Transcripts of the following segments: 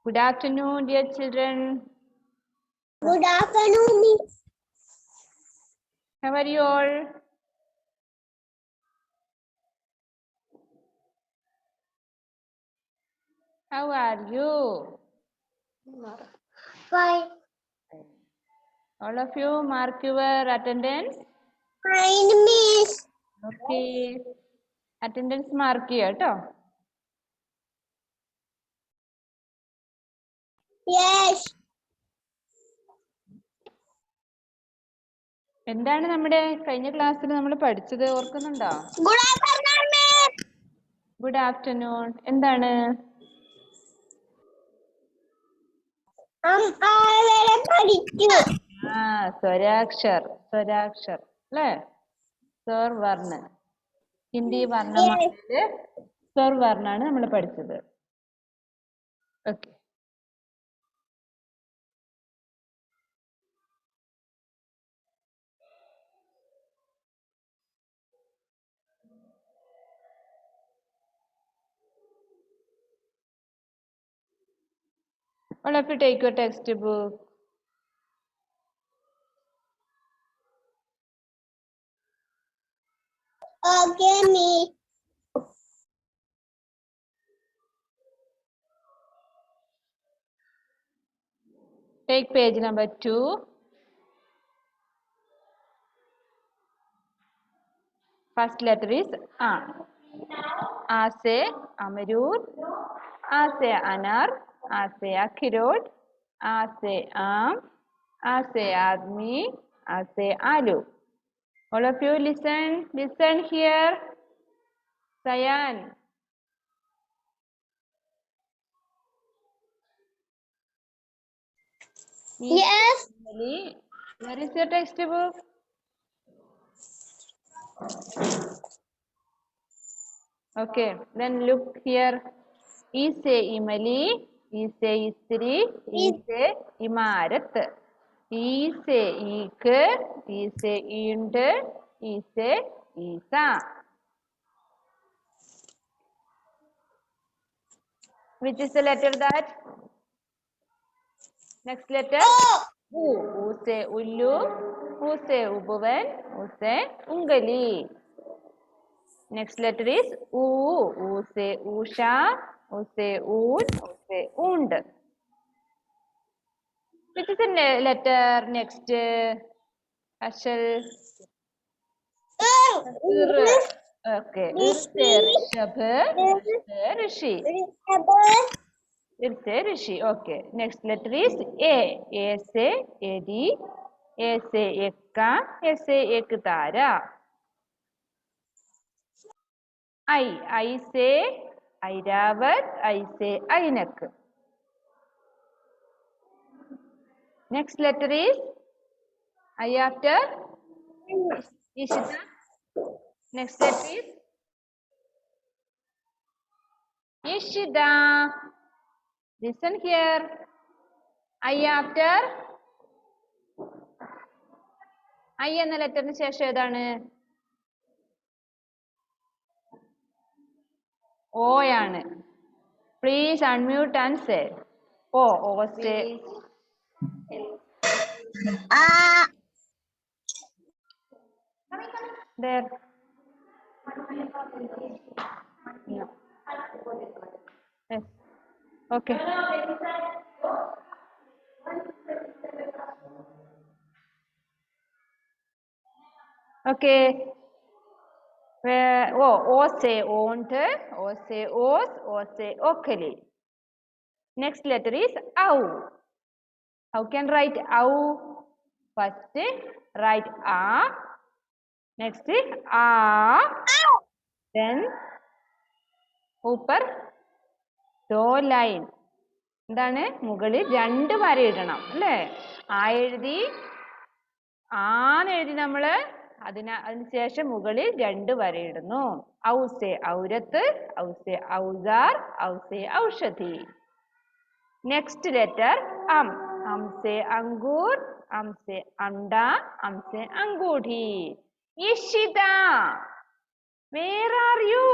Good afternoon, dear children. Good afternoon, Miss. How are you all? How are you? Fine. All of you mark your attendance. Fine, Miss. Okay. Attendance mark കേട്ടോ. Yes. എന്താണ് നമ്മുടെ കഴിഞ്ഞ ക്ലാസ്സിൽ നമ്മൾ പഠിച്ചത് ഓർക്കുന്നുണ്ടോ? Good afternoon, Miss. Good afternoon. എന്താണ്? വരെ പഠിച്ചു. സ്വരാക്ഷർ അല്ലേ? സ്വർവർണ്ണ. ഹിന്ദി വർണ്ണമാലയില് സ്വർവർണ്ണാണ് നമ്മൾ പഠിച്ചത്. Okay. All of you take your textbook. Okay, Miss. Take page number 2. First letter is A. A से अमरूद, A से अनार, A से अखरोट, A से आम, A से आदमी, A से आलू. All of you listen here. Sayan. Yes. Where is your textbook? Okay, then look here. E से इमली, E से स्त्री, E से इमारत. E से ईख, E से ईंट, E से ईसा. Which is the letter that? Next letter? U. U से उल्लू, U से उपवन, U से उंगली. Next letter is U. U से ऊषा, U से ऊन, U से wound. Which is the letter next? Ashal. Okay. से ऋषभ, से ऋषि. से ऋषि. Okay. Next letter is A. A से एडी, A से एक्का, A से एक तारा. I से ऐरावत, I से ऐनक. Next letter is I after Ishita. Next letter is Ishida. Listen here. I after I എന്ന ലെറ്ററിന് ശേഷം ഏതാണ്? O ആണ്. Please unmute and say. O say. There. No. Yes. Okay. Okay. O say ont, O say os, O say okali. Next letter is au. How can write au? First write a. Next a. Then ऊपर दो line. എന്താണ്? മുകളിൽ 2 വര ഇടണം അല്ലേ? ആ എഴുതി ആന്ന് എഴുതി നമ്മൾ അതിനുശേഷം മുകളിൽ 2 വര ഇടുന്നു. ഔ സേ ഔരത്ത്, ഔ സേ ഔസാർ, ഔ സേ ഔഷധി. നെക്സ്റ്റ് ലെറ്റർ അം. അം സേ അങ്കൂർ, അം സേ അണ്ട, അം സേ അങ്കൂഠി. Ishita, where are you?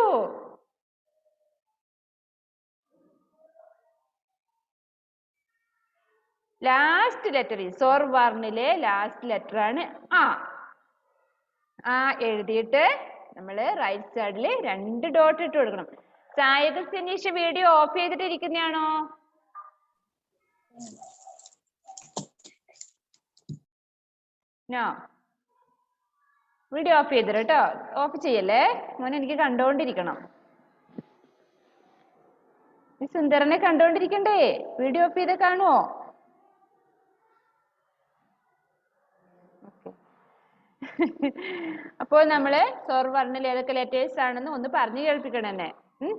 Last letter സ്വർ വർണ്ണിലെ ലാസ്റ്റ് ലെറ്റർ ആണ് ആ. ആ എഴുതിയിട്ട് നമ്മൾ റൈറ്റ് സൈഡിൽ 2 ഡോട്ട് ഇട്ട് കൊടുക്കണം. സായക സിനീഷ് വീഡിയോ ഓഫ് ചെയ്തിട്ട് ഇരിക്കുന്നതാണോ? നോ, വീഡിയോ ഓഫ് ചെയ്തിട്ട് കേട്ടോ. ഓഫ് ചെയ്യല്ലേ മോനെ, എനിക്ക് കണ്ടോണ്ടിരിക്കണം. ഈ സുന്ദരനെ കണ്ടോണ്ടിരിക്കണ്ടേ? വീഡിയോ ഓഫ് ചെയ്ത് കാണുവോ? അപ്പോൾ നമ്മള് സ്വർ വർണ്ണിൽ ഏതൊക്കെ ലെറ്റേഴ്സ് ആണെന്ന് ഒന്ന് പറഞ്ഞു കേൾപ്പിക്കണം എന്നെ.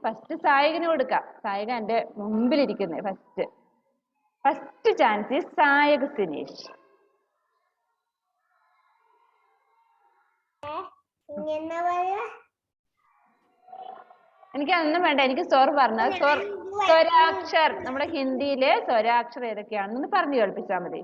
ഫസ്റ്റ് സായകന് കൊടുക്കാം. സായക എന്റെ മുമ്പിലിരിക്കുന്നത്. First chance is Sayak Sineesh. എനിക്ക് അതൊന്നും വേണ്ട. എനിക്ക് സ്വർ വർണ്ണ സ്വരാക്ഷർ, നമ്മുടെ ഹിന്ദിയിലെ സ്വരാക്ഷർ ഏതൊക്കെയാണെന്ന് പറഞ്ഞു കേൾപ്പിച്ചാൽ മതി.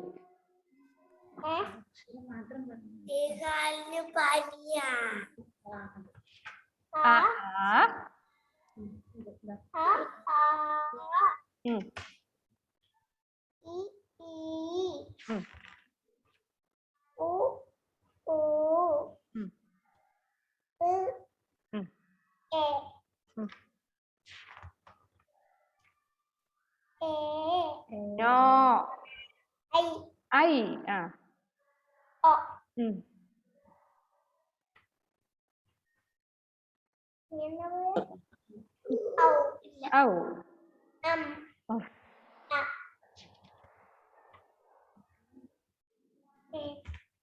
നോ, ഐ. ആ ഔ.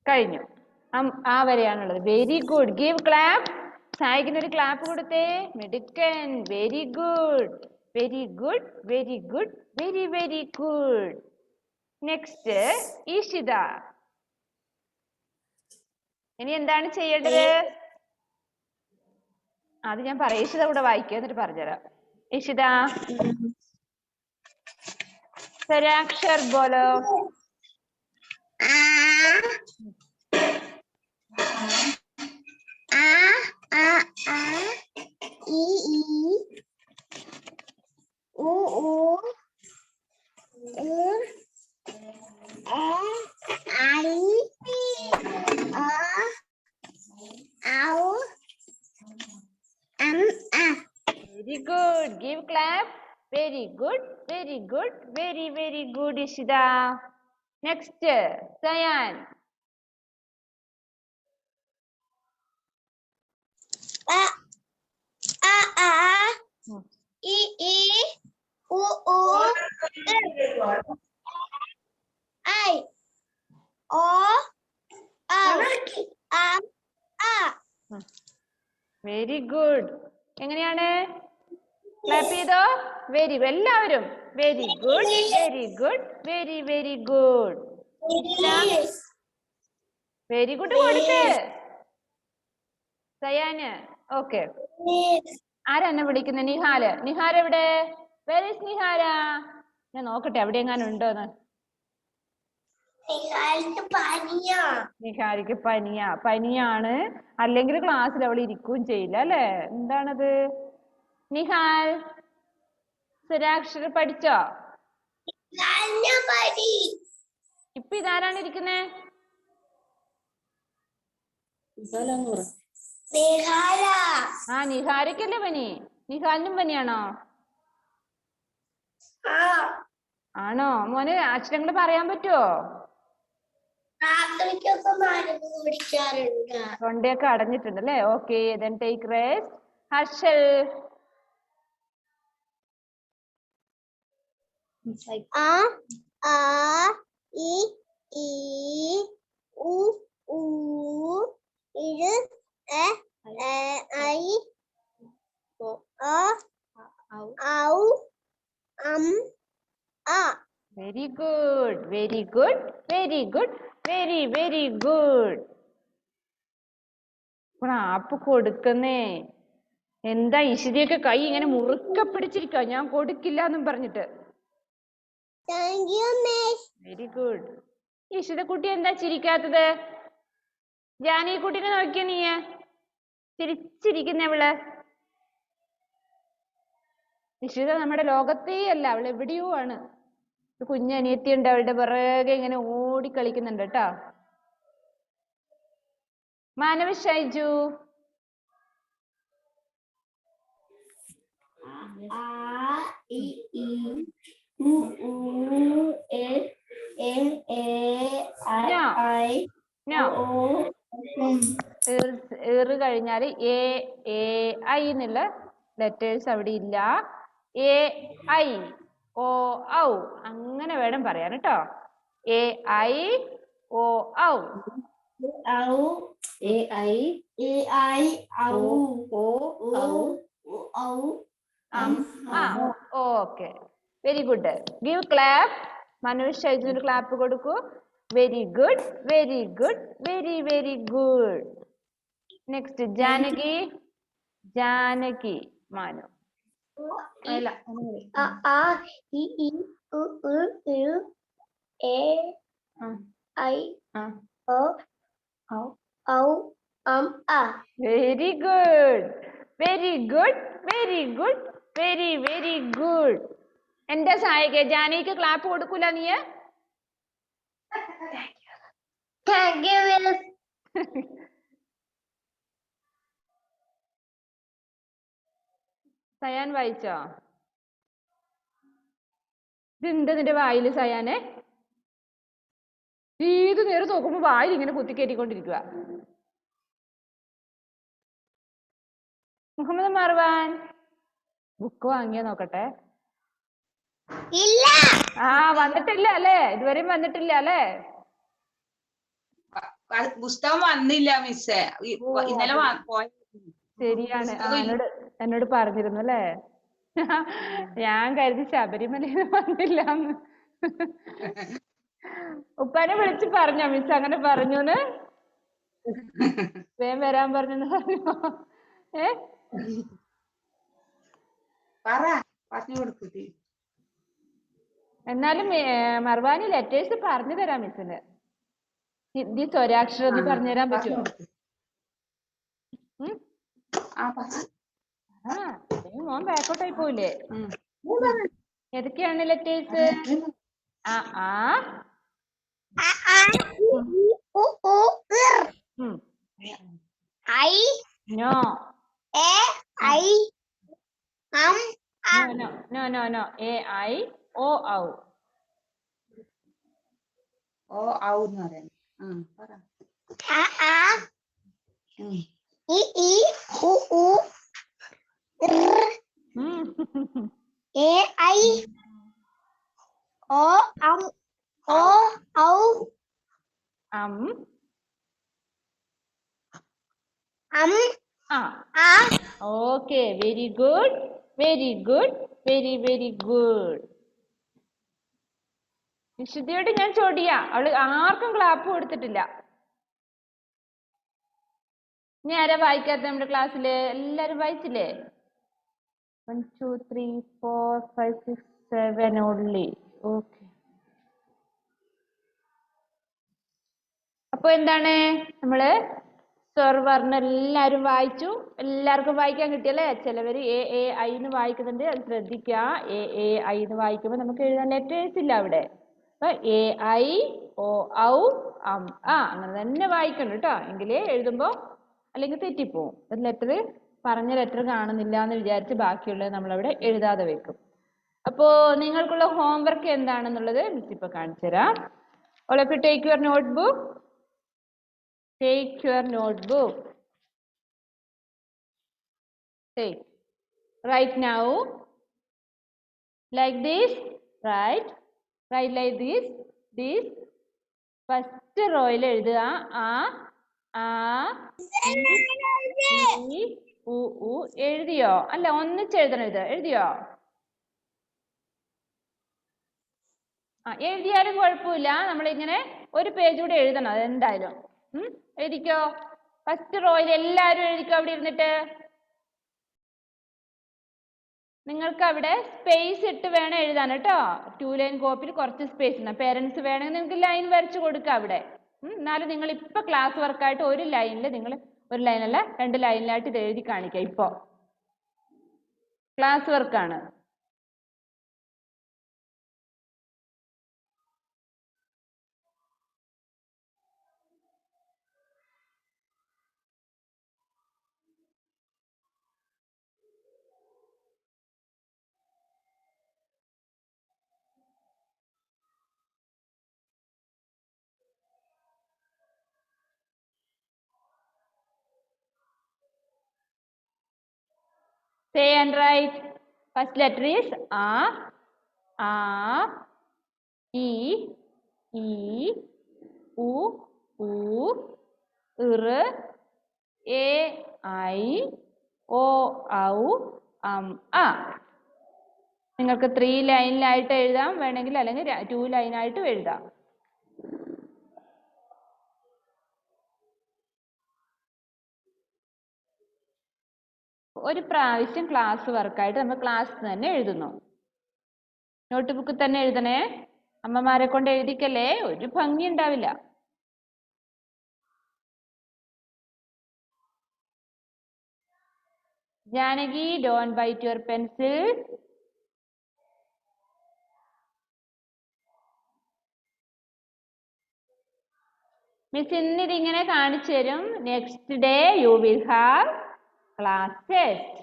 കഴിഞ്ഞു. ആ വരെയാണുള്ളത്. Very good. Give clap. സായിക്കിന് ഒരു ക്ലാപ്പ് കൊടുത്തേ. മിടുക്കൻ. Very good, very good, very good, very very good. Next Ishita. ഇനി എന്താണ് ചെയ്യേണ്ടത്? അത് ഞാൻ പറയാം. ഈഷിത കൂടെ വായിക്കുക, എന്നിട്ട് പറഞ്ഞുതരാം. ഈഷിത, സ്വരാക്ഷർ ബോലോ. Very good. Give clap. Very good. Very good. Very very good, Ishida. Next, Sayan. E E U U I O A. Very good. എങ്ങനെയാണ്? ക്ലാപ്പ് ചെയ്തോ? Very good. എല്ലാവരും very good, very good, very very good. Very good കൊടുക്ക് സയാന്. Okay, ആരാ എന്നെ വിളിക്കുന്നത്? നിഹാല്. നിഹാൽ എവിടെ? Very Nihara. ഞാൻ നോക്കട്ടെ എവിടെ എങ്ങാനും ഉണ്ടോന്ന്. നിഹാരിക്ക് പനിയാ. പനിയാണ്, അല്ലെങ്കിൽ ക്ലാസ്സിൽ അവൾ ഇരിക്കുകയും ചെയ്യില്ല അല്ലേ? എന്താണത്? നിഹാൽ, സ്വരാക്ഷരം പഠിച്ചോ? ഇപ്പൊ ഇതാരാണ് ഇരിക്കുന്നേ? ആ, നിഹാരക്കല്ലേ പനി? നിഹാലിനും പനിയാണോ? ആണോ? മോന് അക്ഷരങ്ങൾ പറയാൻ പറ്റുമോ? തൊണ്ടയൊക്കെ അടഞ്ഞിട്ടുണ്ട് അല്ലേ? Okay, then take rest. Harshal. A I I U U I I O Au A. Very good, very good, very good, very very good. ആപ്പ് കൊടുക്കുന്നേ. എന്താ ഇഷിതയൊക്കെ കൈ ഇങ്ങനെ മുറുക്ക പിടിച്ചിരിക്ക, ഞാൻ കൊടുക്കില്ല എന്നും പറഞ്ഞിട്ട്. Very good. ഇഷിത കുട്ടി എന്താ ചിരിക്കാത്തത്? ജാനി കുട്ടീനെ നോക്കിയ നീ ചിരിച്ചിരിക്കുന്നവള്. ഇഷിത നമ്മുടെ ലോകത്തേ അല്ല, അവൾ എവിടെയോ ആണ്. കുഞ്ഞനിയത്തി ഉണ്ട്, അവളുടെ പിറകെ ഇങ്ങനെ ഓടി കളിക്കുന്നുണ്ട് കേട്ടോ. മാനവ് ഷൈജു. കഴിഞ്ഞാല് എ ഐ എന്നുള്ള ലെറ്റേഴ്സ് അവിടെ ഇല്ല. എ ഐ ഓ ഔ അങ്ങനെ വേണം പറയാൻ കേട്ടോ. എ ഐ ഓ ഔ. Okay, very good. Give clap. Manoj ഷൈജുവിന് ക്ലാപ്പ് കൊടുക്കൂ. Very good, very good, very very good. Next Janaki. Janaki Manu. അല്ല very good, very good, very good, very very good. എന്താ സഹായിക്ക? ജാനകിക്ക് ക്ലാപ്പ് കൊടുക്കൂല നീ? സയാൻ വായിച്ചോ? ഇതെന്താ നിന്റെ വായില് സയാനെ? ഏത് നേരം നോക്കുമ്പോ വായിൽ ഇങ്ങനെ കുത്തിക്കയറ്റിക്കൊണ്ടിരിക്കുക. മുഹമ്മദ് മർവാൻ ബുക്ക് വാങ്ങിയോ നോക്കട്ടെ. വന്നിട്ടില്ല അല്ലേ? ഇതുവരെയും വന്നിട്ടില്ല അല്ലേ? പുസ്തകം വന്നില്ല മിസ്സേ, ഇന്നലെ ശരിയാണ്. എന്നോട് പറഞ്ഞിരുന്നു അല്ലേ? ഞാൻ കരുതി ശബരിമലയിൽ വന്നില്ലാന്ന്. ഉപ്പാനെ വിളിച്ച് പറഞ്ഞോ മിസ് അങ്ങനെ പറഞ്ഞൂന്ന്? വേഗം വരാൻ പറഞ്ഞെന്ന് പറഞ്ഞോ? എന്നാലും മർവാനി ലെറ്റേഴ്സ് പറഞ്ഞു തരാം മിസ്സിന്. ഹിന്ദി സ്വരാക്ഷരം പറഞ്ഞു തരാൻ പറ്റുമോ? മോൻ ബാക്കോട്ടായി പോയില്ലേ? ഏതൊക്കെയാണ് ലെറ്റേഴ്സ്? നോ എ ഐ ഓ ഔ. ഓ ഔ എന്ന് പറയാൻ okay, very good, very good, very very good. വിശുദ്ധിയോട് ഞാൻ ചോദിയാ, അവള് ആർക്കും ക്ലാപ്പ് കൊടുത്തിട്ടില്ല. ഇനി ആരാ വായിക്കാത്ത നമ്മുടെ ക്ലാസ്സില്? എല്ലാരും വായിച്ചില്ലേ? 1 2 3 4 5 6 7 ഓൺലി. ഓക്കെ. അപ്പൊ എന്താണ് നമ്മള് സ്വർവർണ്ണ എല്ലാരും വായിച്ചു. എല്ലാവർക്കും വായിക്കാൻ കിട്ടിയല്ലേ? ചിലവര് എ ഐ എന്ന് വായിക്കുന്നുണ്ട്, അത് ശ്രദ്ധിക്കുക. എ ഐ എന്ന് വായിക്കുമ്പോൾ നമുക്ക് എഴുതാൻ ലെറ്റേഴ്സ് ഇല്ല അവിടെ. എ ഐ ഓ ഔ അങ്ങനെ തന്നെ വായിക്കണം കേട്ടോ, എങ്കിലേ എഴുതുമ്പോ അല്ലെങ്കിൽ തെറ്റിപ്പോവും. ഒരു ലെറ്റർ പറഞ്ഞ ലെറ്റർ കാണുന്നില്ല എന്ന് വിചാരിച്ച് ബാക്കിയുള്ളത് നമ്മളവിടെ എഴുതാതെ വെക്കും. അപ്പോ നിങ്ങൾക്കുള്ള ഹോംവർക്ക് എന്താണെന്നുള്ളത് മിസ് ഇപ്പൊ കാണിച്ചു തരാം. All of you take your notebook. Take your notebook. Take. Write now. Like this. Write. Write like this. This. First row il എഴുതുക. എഴുതിയോ? അല്ല, ഒന്നിച്ച് എഴുതണം. ഇത് എഴുതിയോ? എഴുതിയാലും കുഴപ്പമില്ല, നമ്മളിങ്ങനെ ഒരു പേജ് കൂടെ എഴുതണം അതെന്തായാലും. എഴുതിക്കോ. ഫസ്റ്റ് റോയിൽ എല്ലാവരും എഴുതിക്കോ അവിടെ ഇരുന്നിട്ട്. നിങ്ങൾക്ക് അവിടെ സ്പേസ് ഇട്ട് വേണം എഴുതാൻ കേട്ടോ. 2 ലൈൻ കോപ്പിയിൽ കുറച്ച് സ്പേസ് ഉണ്ട്. പേരൻസ് വേണമെങ്കിൽ നിങ്ങൾക്ക് ലൈൻ വരച്ച് കൊടുക്കുക അവിടെ. എന്നാലും നിങ്ങൾ ഇപ്പൊ ക്ലാസ് വർക്കായിട്ട് ഒരു ലൈനിൽ നിങ്ങൾ ഒരു ലൈനല്ല 2 ലൈനിലായിട്ട് ഇത് എഴുതി കാണിക്കുക. ഇപ്പോ ക്ലാസ് വർക്കാണ്. Say and write. First letter is A, E, U, Ir, A, I, O, A. നിങ്ങൾക്ക് 3 ലൈനിലായിട്ട് എഴുതാം, വേണമെങ്കിൽ അല്ലെങ്കിൽ 2 ലൈനായിട്ടും എഴുതാം. ഒരു പ്രാവശ്യം ക്ലാസ് വർക്കായിട്ട് നമ്മൾ ക്ലാസ് തന്നെ എഴുതുന്നു. നോട്ട് ബുക്കിൽ തന്നെ എഴുതണേ, അമ്മമാരെ കൊണ്ട് എഴുതിക്കല്ലേ, ഒരു ഭംഗി ഉണ്ടാവില്ല. Janaki, don't bite your pencil. Miss ഇന്ന് ഇതിങ്ങനെ കാണിച്ചു തരും. Next day you will have class test.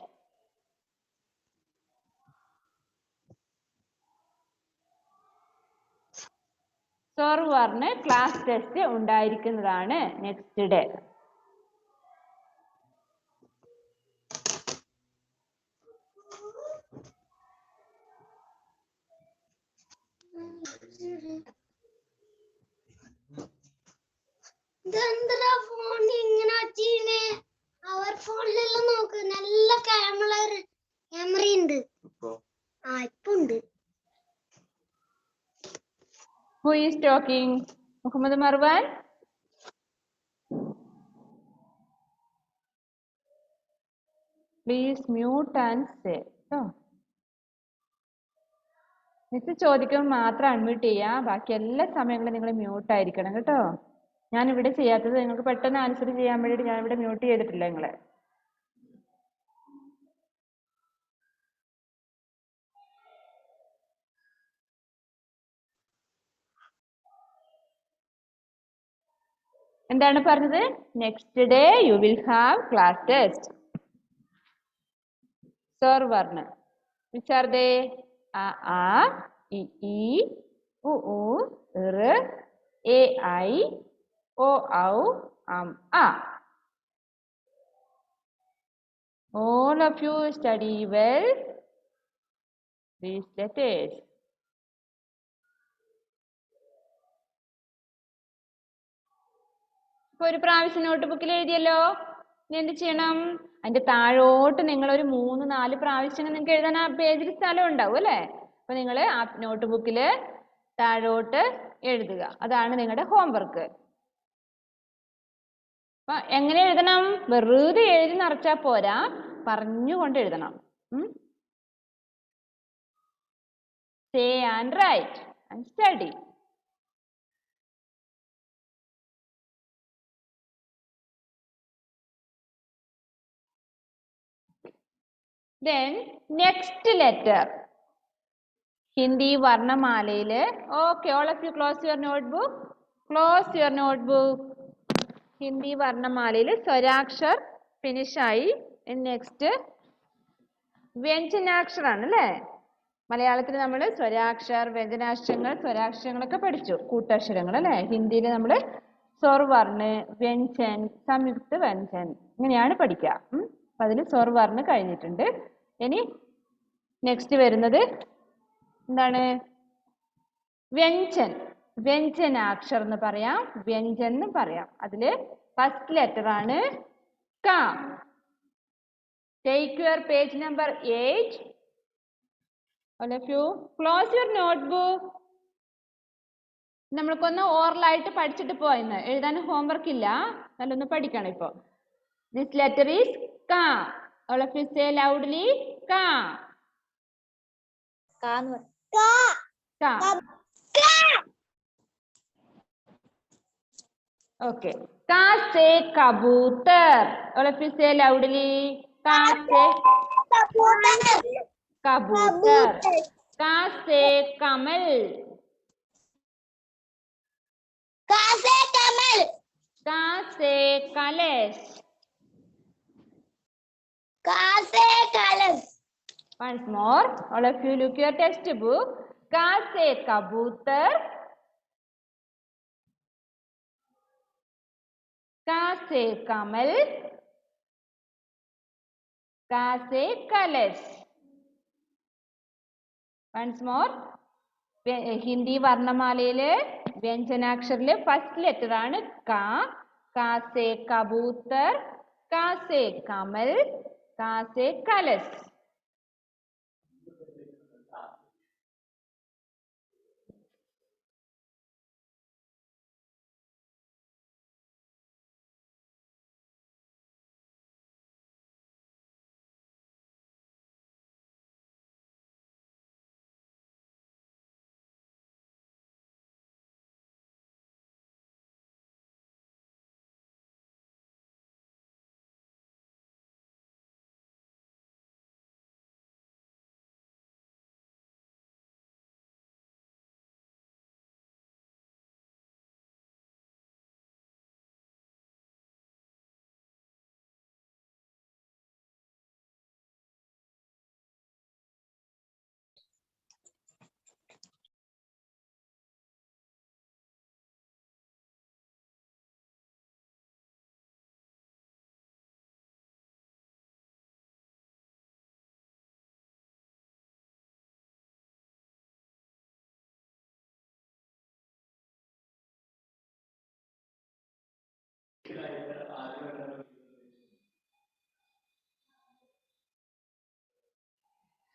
സോർവറിന് ക്ലാസ് ടെസ്റ്റ് ഉണ്ടായിരിക്കുന്നതാണ് നെക്സ്റ്റ് ഡേ. ഫോൺ ഇങ്ങനെ അവർ ഫോണിലെല്ലാം നോക്ക്, നല്ല ക്യാമറ ഉണ്ട്. ഇപ്പൊ ഉണ്ട്. Who is talking? Muhammad Marwan? Please mute and say. Miss ചോദിക്കുമ്പോൾ മാത്രം അൺമ്യൂട്ട് ചെയ്യുക, ബാക്കി എല്ലാ സമയങ്ങളും നിങ്ങൾ മ്യൂട്ട് ആയിരിക്കണം കേട്ടോ. ഞാനിവിടെ ചെയ്യാത്തത് നിങ്ങൾക്ക് പെട്ടെന്ന് ആൻസർ ചെയ്യാൻ വേണ്ടിയിട്ട് ഞാനിവിടെ മ്യൂട്ട് ചെയ്തിട്ടില്ല നിങ്ങളെ. എന്താണ് പറഞ്ഞത്? Next day you will have class test. Sir പറഞ്ഞു വിച്ച് ആർ ദേ? ആ, ഇ, ഉ, ഇർ, എ, ഐ, O, Au, A. All of you study well these letters. ഇപ്പൊ ഒരു പ്രാവശ്യം നോട്ട് ബുക്കിൽ എഴുതിയല്ലോ. ഇനി എന്ത് ചെയ്യണം? അതിന്റെ താഴോട്ട് നിങ്ങൾ ഒരു 3-4 പ്രാവശ്യം നിങ്ങൾക്ക് എഴുതാൻ ആ പേജിൽ സ്ഥലം ഉണ്ടാവും അല്ലേ? അപ്പൊ നിങ്ങൾ ആ നോട്ട് ബുക്കില് താഴോട്ട് എഴുതുക. അതാണ് നിങ്ങളുടെ ഹോംവർക്ക്. അപ്പൊ എങ്ങനെ എഴുതണം? വെറുതെ എഴുതി നിറച്ചാ പോരാ, പറഞ്ഞുകൊണ്ട് എഴുതണം. Say and write and study. Then next letter. Hindi Varnamalile. Okay, all of you close your notebook. Close your notebook. Hindi Varnamalile. Swarakshar finish ആയി. Next വ്യഞ്ജനാക്ഷരാണ് അല്ലേ? മലയാളത്തിൽ നമ്മൾ സ്വരാക്ഷർ, വ്യഞ്ജനാക്ഷരങ്ങൾ, സ്വരാക്ഷരങ്ങളൊക്കെ പഠിച്ചു, കൂട്ടക്ഷരങ്ങൾ അല്ലേ? ഹിന്ദിയിൽ നമ്മൾ സ്വർവർണ്, വ്യഞ്ജൻ, സംയുക്ത വ്യഞ്ജൻ ഇങ്ങനെയാണ് പഠിക്കുക. അപ്പൊ അതിൽ സ്വർവർണ് കഴിഞ്ഞിട്ടുണ്ട്. ഇനി നെക്സ്റ്റ് വരുന്നത് എന്താണ്? വ്യഞ്ജൻ. വ്യഞ്ജനാക്ഷർ എന്ന് പറയാം, വ്യഞ്ജൻ എന്ന് പറയാം. അതില് ഫസ്റ്റ് ലെറ്റർ ആണ് ക. Take your page number 8. All of you close your notebook. നമ്മൾക്കൊന്ന് ഓറലായിട്ട് പഠിച്ചിട്ട് പോയിന്ന് എഴുതാൻ ഹോംവർക്ക് ഇല്ല, നല്ലൊന്ന് പഠിക്കണം. ഇപ്പൊ this letter is ka. All of you say loudly ka. Ka. Okay. Ka se kabutar. All of you say loudly ka se kabutar. Ka se kamal. Ka se kamal. Ka se kalash. Ka se kalash. Once more, all of you look your textbook. Ka se kabutar. Ka se kamal. Ka se colors. Once more. Hindi വർണ്ണമാലയിലെ വ്യഞ്ജനാക്ഷരിലെ first letter ആണ് ക. ക സെ കബൂത്തർ, ക സെ കമൽ, ക സെ കലസ്.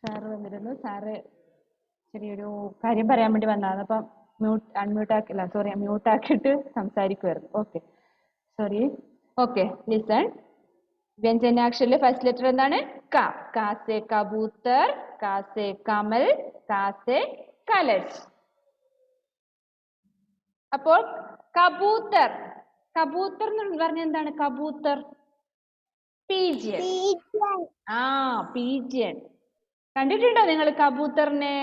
സാറ് വന്നിരുന്നു. സാറ് ചെറിയൊരു കാര്യം പറയാൻ വേണ്ടി വന്നതാണ്. അപ്പം മ്യൂട്ട് ആക്കിയിട്ട് സംസാരിക്കുമായിരുന്നു. Okay, sorry. Okay, listen. വ്യഞ്ജനാക്ഷരിലെ ഫസ്റ്റ് ലെറ്റർ എന്താണ്? ക. ക സെ കബൂത്തർ, ക സെ കമൽ, ക സെ കലസ്. അപ്പോൾ കബൂത്തർ. കബൂത്തർ എന്ന് പറഞ്ഞ എന്താണ്? കബൂത്തർ പീജിയൻ. ആ, പീജിയൻ. കണ്ടിട്ടുണ്ടോ നിങ്ങൾ കബൂത്തറിനെ?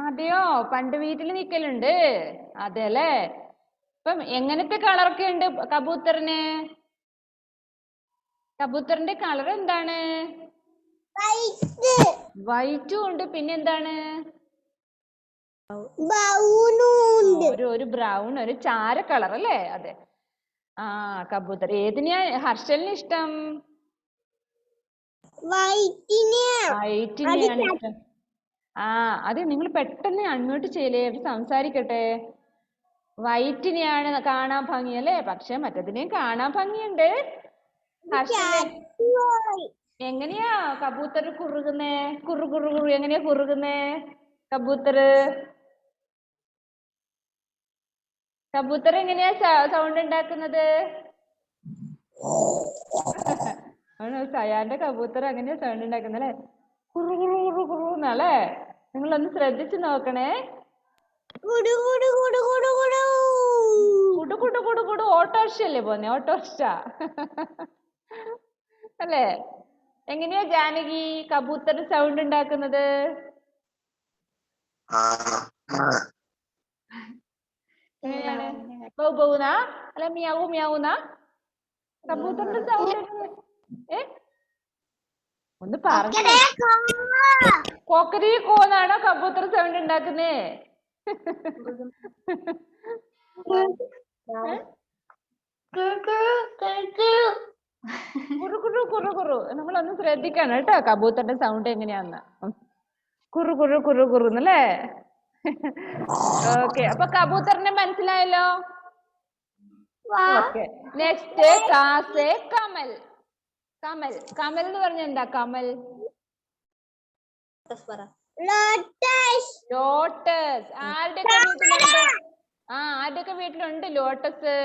അതെയോ, പണ്ട് വീട്ടിൽ നിക്കലുണ്ട്. അതെ അല്ലേ? ഇപ്പം എങ്ങനത്തെ കളറൊക്കെ ഉണ്ട് കബൂത്തറിന്? കബൂത്തറിന്റെ കളർ എന്താണ്? വൈറ്റും ഉണ്ട്. പിന്നെ എന്താണ്? ഒരു ബ്രൗൺ, ഒരു ചാര കളർ അല്ലേ? അതെ. ആ, കബൂത്തർ. ഏതിനെയാ ഹർഷലിന് ഇഷ്ടം? വൈറ്റിനെയാണ് ഇഷ്ടം. ആ, അത് നിങ്ങൾ പെട്ടെന്ന് അൺമ്യൂട്ട് ചെയ്യലേ, സംസാരിക്കട്ടെ. വൈറ്റിനെയാണ് കാണാൻ ഭംഗി അല്ലേ? പക്ഷെ മറ്റതിനെയും കാണാൻ ഭംഗിയുണ്ട്. എങ്ങനെയാ കബൂത്തർ കുറുകുന്നേ? കുറു കുറു കുറു എങ്ങനെയാ കുറുകുന്നേ കബൂത്തർ? കബൂത്തർ എങ്ങനെയാ സൗണ്ട് ഉണ്ടാക്കുന്നത്? സയാന്റെ കബൂത്തർ അങ്ങനെയാ സൗണ്ട് ഉണ്ടാക്കുന്നത് അല്ലേ? കുറു കുറു കുറു കുറു എന്നല്ലേ? നിങ്ങളൊന്ന് ശ്രദ്ധിച്ചു നോക്കണേ. കുടു കുടു കുടു ഓട്ടോറിക്ഷ അല്ലേ പോന്നെ? ഓട്ടോറിക്ഷ അല്ലേ? എങ്ങനെയാ ജാനകി കബൂത്തർ സൗണ്ട് ഉണ്ടാക്കുന്നത്? എങ്ങനെയാണ്? ബൗ ബൗന അല്ല മിയാവൂ മിയാവൂന്ന കബൂത്തറിന്റെ സൗണ്ട്? ഒന്ന് പറഞ്ഞു. കോക്കരി കോന്നാണോ കബൂത്തർ സൗണ്ട് ഉണ്ടാക്കുന്നേ? കുറു കുറു കുറു കുറു. നമ്മളൊന്ന് ശ്രദ്ധിക്കണം കേട്ടോ കബൂത്തറിന്റെ സൗണ്ട് എങ്ങനെയാന്ന്. കുറു കുറു കുറു കുറു എന്നല്ലേ? ഓക്കെ, അപ്പൊ കബൂത്തറിനെ മനസ്സിലായല്ലോ. ഓക്കെ, നെക്സ്റ്റ് കാസെ കമൽ. കമൽ. കമൽ എന്ന് പറഞ്ഞ എന്താ? കമൽ ലോട്ടസ്. ആരുടെയൊക്കെ വീട്ടിലുണ്ട്? ആരുടെയൊക്കെ വീട്ടിലുണ്ട് ലോട്ടസ്?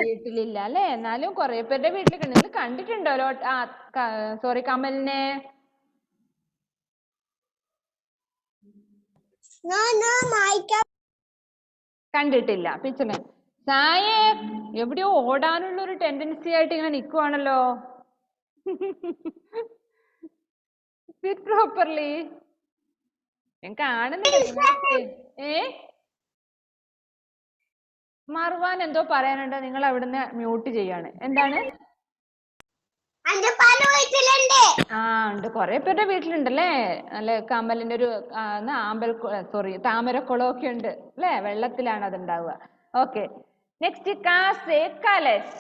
വീട്ടിലില്ല അല്ലേ? എന്നാലും കുറെ പേരുടെ വീട്ടിലൊക്കെ നിങ്ങൾ കണ്ടിട്ടുണ്ടോ സോറി കമലിനെ? കണ്ടിട്ടില്ല. പിച്ചനെ സായേ എവിടെയോ ഓടാനുള്ള ഒരു ടെൻഡൻസി ആയിട്ട് ഇങ്ങനെ നിക്കുവാണല്ലോ. Sit properly. ഞാൻ കാണുന്നില്ല. മർവാൻ എന്തോ പറയാനുണ്ട്. നിങ്ങൾ അവിടുന്ന് മ്യൂട്ട് ചെയ്യാണ്. എന്താണ്? അന്റെ പല വീട്ടിലുണ്ട്. ആ ഉണ്ട്, കുറെ പേരുടെ വീട്ടിലുണ്ടല്ലേ. നല്ല കമലിന്റെ ഒരു താമരക്കുളം ഒക്കെ ഉണ്ട് അല്ലേ, വെള്ളത്തിലാണ് അത് ഉണ്ടാവുക. ഓക്കെ, നെക്സ്റ്റ് കാസെ കലശ്.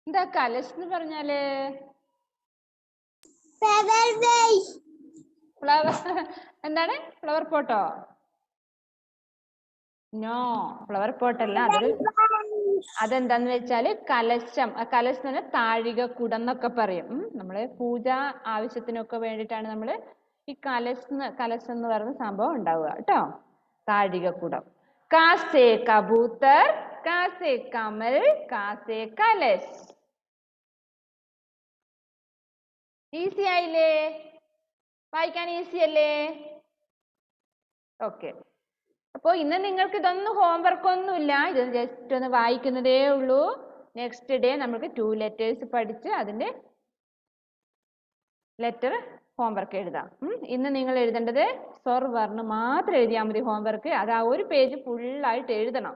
എന്താ കലശ് എന്ന് പറഞ്ഞാല്? Feather vase. ഫ്ലവർ എന്താണ്? ഫ്ലവർ പോട്ടോ? നോ, ഫ്ലവർ പോട്ടല്ല. അതെന്താന്ന് വെച്ചാല് കലശം. കലശം എന്ന് പറഞ്ഞാൽ താഴിക കുടം എന്നൊക്കെ പറയും. നമ്മള് പൂജ ആവശ്യത്തിനൊക്കെ വേണ്ടിയിട്ടാണ് നമ്മള് ഈ കലശം എന്ന് പറയുന്ന സംഭവം ഉണ്ടാവുക കേട്ടോ. താഴിക കുടം. Casey കബൂത്തർ, Casey Kamal, Casey Kalash. Easy ആയില്ലേ? വായിക്കാൻ ഈസി അല്ലേ? ഓക്കെ, അപ്പൊ ഇന്ന് നിങ്ങൾക്ക് ഇതൊന്നും ഹോംവർക്ക് ഒന്നുമില്ല, ഇത് ജസ്റ്റ് ഒന്ന് വായിക്കുന്നതേ ഉള്ളൂ. നെക്സ്റ്റ് ഡേ നമുക്ക് 2 ലെറ്റേഴ്സ് പഠിച്ച് അതിന്റെ ലെറ്റർ ഹോംവർക്ക് എഴുതാം. ഇന്ന് നിങ്ങൾ എഴുതേണ്ടത് സ്വർ-വർണ്ണ് മാത്രം എഴുതിയാൽ മതി ഹോംവർക്ക്. അത് ആ ഒരു പേജ് ഫുള്ളായിട്ട് എഴുതണം.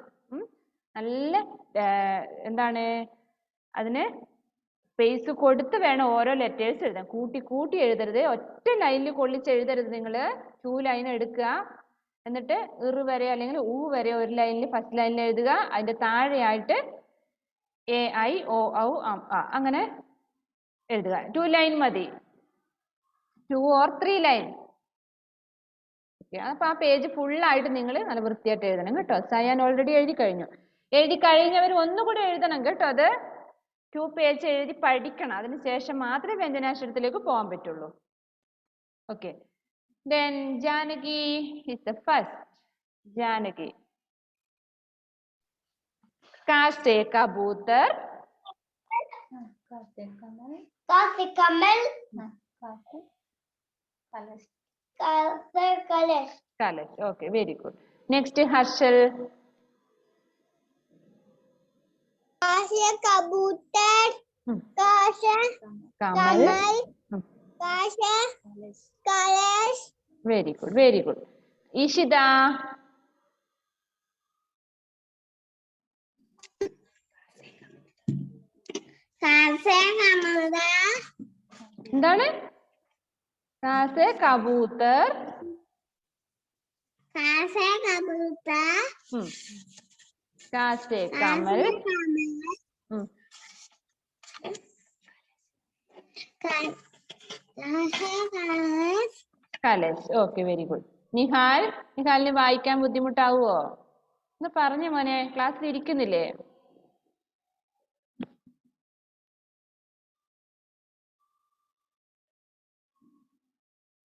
നല്ല എന്താണ് അതിന് സ്പേസ് കൊടുത്ത് വേണം ഓരോ ലെറ്റേഴ്സ് എഴുതാൻ. കൂട്ടി കൂട്ടി എഴുതരുത്, ഒറ്റ ലൈനിൽ കൊള്ളിച്ച് എഴുതരുത്. നിങ്ങൾ 2 ലൈൻ എടുക്കുക, എന്നിട്ട് ഇറ് വരെ അല്ലെങ്കിൽ ഊ വരെ ഒരു ലൈനിൽ ഫസ്റ്റ് ലൈനിൽ എഴുതുക. അതിന്റെ താഴെയായിട്ട് എ ഐ ഒ ഔ അം അ അങ്ങനെ എഴുതുക. 2 ലൈൻ മതി, 2 or 3 ലൈൻ. ഓക്കെ, അപ്പൊ ആ പേജ് ഫുള്ളായിട്ട് നിങ്ങൾ നല്ല വൃത്തിയായിട്ട് എഴുതണം കേട്ടോ. സയാൻ ഓൾറെഡി എഴുതി കഴിഞ്ഞു. എഴുതി കഴിഞ്ഞവർ ഒന്നുകൂടി എഴുതണം കേട്ടോ. അത് 2 പേജ് എഴുതി പഠിക്കണം. അതിനുശേഷം മാത്രമേ വ്യഞ്ജനാക്ഷരത്തിലേക്ക് പോകാൻ പറ്റുള്ളൂ. Okay, then Janaki is the first. Janaki. Kaase kabootar. Kaase kamal. Kaase kalash. Kalash. Okay, very good. Next Harshal. Kaase kabootar. Kaase Kamal. Kaase kalash. Very good, very good. Ishida. Kaase kamalda. എന്താണ്? കാസെ കബൂത്തർ. Kaase kabootar. കാസെ കമൽ. കലശ്. Okay, very good. Nihal, നിഹാലിന് വായിക്കാൻ ബുദ്ധിമുട്ടാവുമോ? ഒന്ന് പറഞ്ഞു മോനെ, ക്ലാസ്സിൽ ഇരിക്കുന്നില്ലേ?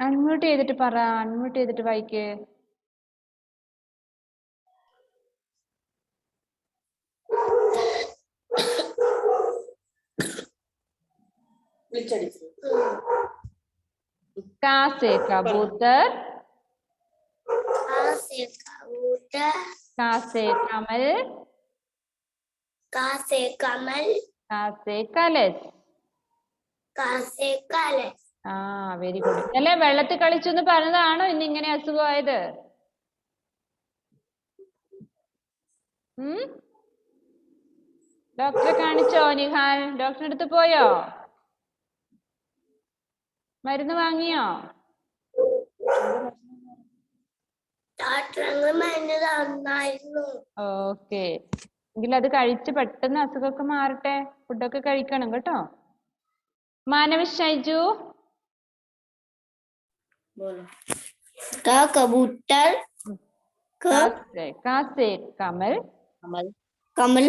അൺമ്യൂട്ട് ചെയ്തിട്ട് പറ, അൺമ്യൂട്ട് ചെയ്തിട്ട് വായിക്ക്. കാസെ കബൂത്തർ. Kaase kabootar. കാസെ കമൽ. Kaase kamal. കാസെ കലശ്. Kaase kalash. ആ, വെരി ഗുഡ്. അല്ലേ, വെള്ളത്തിൽ കളിച്ചെന്ന് പറഞ്ഞതാണോ ഇന്ന് ഇങ്ങനെ അസുഖമായത്? ഡോക്ടറെ കാണിച്ചോ നിഹാൽ? ഡോക്ടറിന്റെ അടുത്ത് പോയോ? മരുന്ന് വാങ്ങിയോ? ഓക്കെ, എങ്കിൽ അത് കഴിച്ച് പെട്ടെന്ന് അസുഖമൊക്കെ മാറട്ടെ. ഫുഡൊക്കെ കഴിക്കണം കേട്ടോ. മാനവ് ഷൈജു. का कबूतर. कासे कमल. कमल.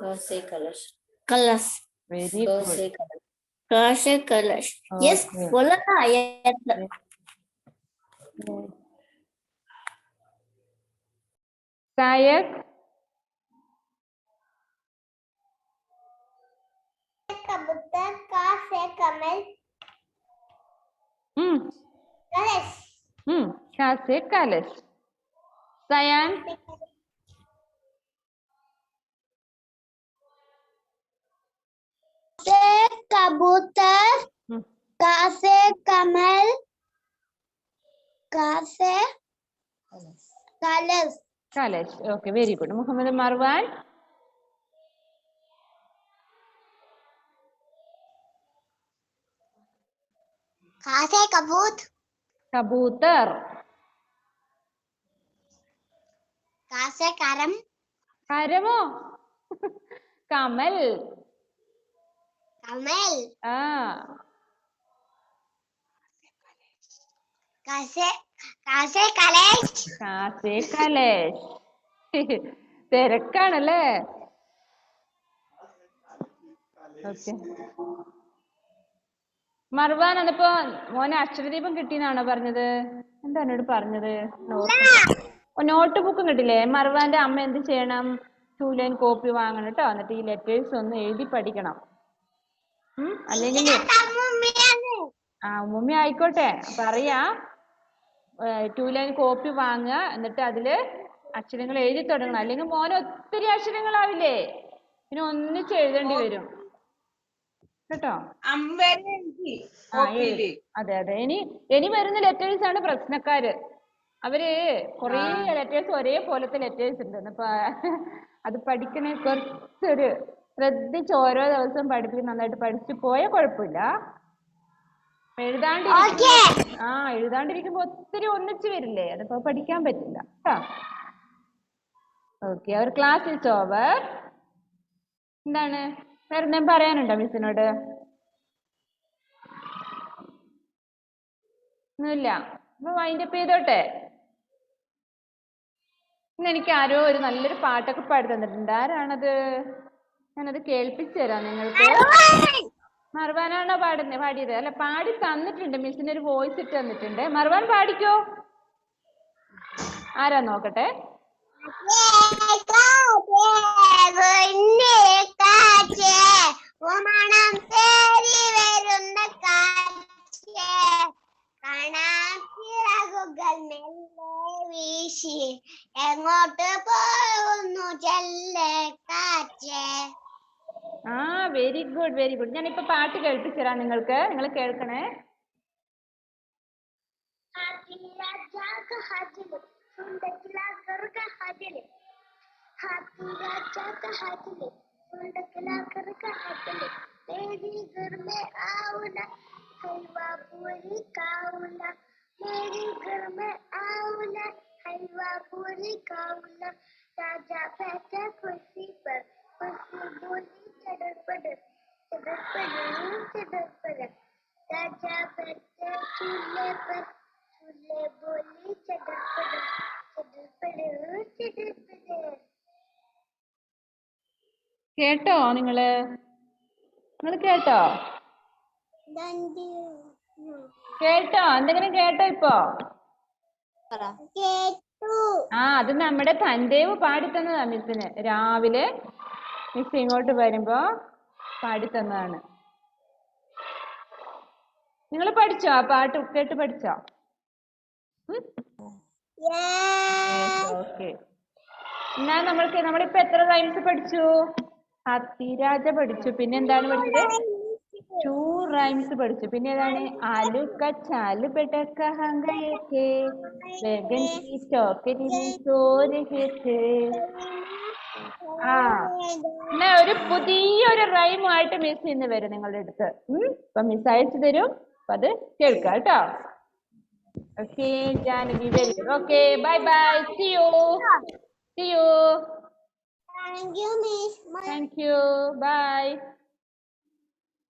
कासे कलश. कलश. Very good. कासे कलश. यस, बोला था यस. सायक. कबूतर. कासे कमल. कलश. कासे कलश. सयान. से कबूतर. कासे कमल. कासे कलश. कलश. Okay, very good. Muhammad Marwan. कासे कबूत कबूतर कासे करम കരമോ കമൽ कमल ആ कासे कासे कलेश കാസേ കലേഷ് തിരക്കാണല്ലേ ഓക്കെ മർവാൻ എന്നിപ്പോ മോനെ അക്ഷരദീപം കിട്ടിയെന്നാണോ പറഞ്ഞത് എന്താ എന്നോട് പറഞ്ഞത് നോട്ട് ബുക്കും കിട്ടില്ലേ മർവാന്റെ അമ്മ എന്ത് ചെയ്യണം 2 ലൈൻ കോപ്പി വാങ്ങണം കേട്ടോ എന്നിട്ട് ഈ ലെറ്റേഴ്സ് ഒന്ന് എഴുതി പഠിക്കണം അല്ലെങ്കിൽ ആ ഉമ്മി ആയിക്കോട്ടെ പറയാ 2 ലൈൻ കോപ്പി വാങ്ങുക എന്നിട്ട് അതില് അക്ഷരങ്ങൾ എഴുതി തുടങ്ങണം അല്ലെങ്കിൽ മോനെ ഒത്തിരി അക്ഷരങ്ങളാവില്ലേ പിന്നെ ഒന്നിച്ച് എഴുതേണ്ടി വരും കേട്ടോ അമ്പരെ എഴുതി ആ അതെ അതെ ഇനി വരുന്ന ലെറ്റേഴ്സ് ആണ് പ്രശ്നക്കാര് അവര് കൊറേ ലെറ്റേഴ്സ് ഒരേ പോലത്തെ ലെറ്റേഴ്സ് ഉണ്ട് അപ്പൊ അത് പഠിക്കണേ കുറച്ചൊരു ശ്രദ്ധിച്ച് ഓരോ ദിവസവും പഠിപ്പിക്കും നന്നായിട്ട് പഠിച്ചു പോയാൽ കുഴപ്പമില്ല എഴുതാണ്ടിരിക്കുമ്പോ ഒത്തിരി ഒന്നിച്ച് വരില്ലേ അതിപ്പോ പഠിക്കാൻ പറ്റില്ല കേട്ടോ ഓക്കെ അവർ ക്ലാസ് ഇസ് ഓവർ എന്താണ് വേറെ എന്തെങ്കിലും പറയാനുണ്ടോ മിസ്സിനോട് ഒന്നുമില്ല അപ്പൊ വൈൻഡപ്പ് ചെയ്തോട്ടെ ഇന്ന് എനിക്ക് ആരോ ഒരു നല്ലൊരു പാട്ടൊക്കെ പാടി തന്നിട്ടുണ്ട് ആരാണത് ഞാനത് കേൾപ്പിച്ചു തരാം നിങ്ങൾക്ക് മർവാനാണോ പാടിയത് അല്ല പാടി തന്നിട്ടുണ്ട് മിസ്സിന് ഒരു വോയിസ് ഇട്ട് തന്നിട്ടുണ്ട് മർവാൻ പാടിക്കോ ആരാ നോക്കട്ടെ എങ്ങോട്ട് പോകുന്നു ചെല്ലക്കാറ്റേ ആ വെരി ഗുഡ് ഞാനിപ്പോ പാട്ട് കേൾപ്പിച്ചു തരാം നിങ്ങൾക്ക് നിങ്ങൾ കേൾക്കണേ राजा बैठा कुर्सी पर कुर्सी बोली चढ़ पड़ राजा बैठे चूल्हे पर चूल्हे बोली चढ़ पड़ കേട്ടോ നിങ്ങള് കേട്ടോ എന്തെങ്കിലും കേട്ടോ ഇപ്പോ അത് നമ്മുടെ തന്റേവ് പാടിത്തന്നതാ മിസ്സിന് രാവിലെ മിസ് ഇങ്ങോട്ട് വരുമ്പോ പാടിത്തന്നതാണ് നിങ്ങൾ പഠിച്ചോ ആ പാട്ട് കേട്ട് പഠിച്ചോ ഓക്കെ എന്നാ നമ്മളിപ്പോ എത്ര റൈംസ് പഠിച്ചു ഹത്തിരാജ പഠിച്ചു പിന്നെ എന്താണ് പഠിച്ചത് 2 റൈംസ് പഠിച്ചു പിന്നെ ഏതാണ് ആലു കച്ചാലു ബെടക്ക ഹംഗയേ ബേഗൻ കി ചോക്കരി ചോരഹേ എന്നാ ഒരു പുതിയൊരു റൈമുമായിട്ട് മിസ് ഇന്ന് വരും നിങ്ങളുടെ അടുത്ത് അപ്പൊ മിസ് അയച്ചു തരും അപ്പൊ അത് കേൾക്കാം കേട്ടോ okay Janaki very good okay bye see you Thank you, Miss. Thank you. Bye.